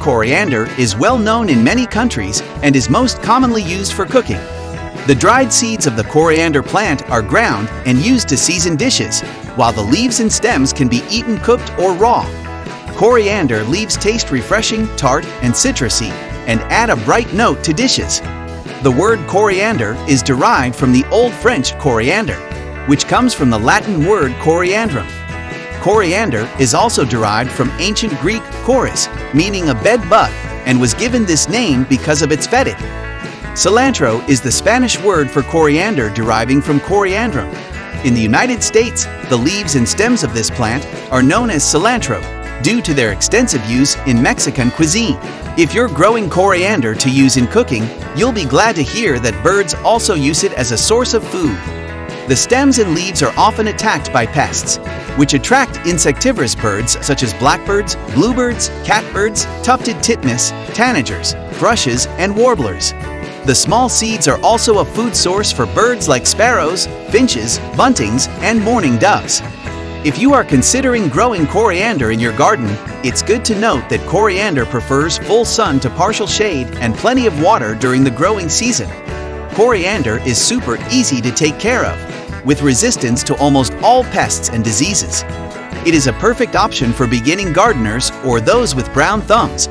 coriander is well known in many countries and is most commonly used for cooking. The dried seeds of the coriander plant are ground and used to season dishes, while the leaves and stems can be eaten cooked or raw. Coriander leaves taste refreshing, tart, and citrusy, and add a bright note to dishes. The word coriander is derived from the Old French coriander, which comes from the Latin word coriandrum. Coriander is also derived from ancient Greek koris, meaning a bed bug, and was given this name because of its fetid. Cilantro is the Spanish word for coriander deriving from coriandrum. In the United States, the leaves and stems of this plant are known as cilantro due to their extensive use in Mexican cuisine. If you're growing coriander to use in cooking, you'll be glad to hear that birds also use it as a source of food. The stems and leaves are often attacked by pests, which attract insectivorous birds such as blackbirds, bluebirds, catbirds, tufted titmice, tanagers, thrushes, and warblers. The small seeds are also a food source for birds like sparrows, finches, buntings, and mourning doves. If you are considering growing coriander in your garden, it's good to note that coriander prefers full sun to partial shade and plenty of water during the growing season. Coriander is super easy to take care of, with resistance to almost all pests and diseases. It is a perfect option for beginning gardeners or those with brown thumbs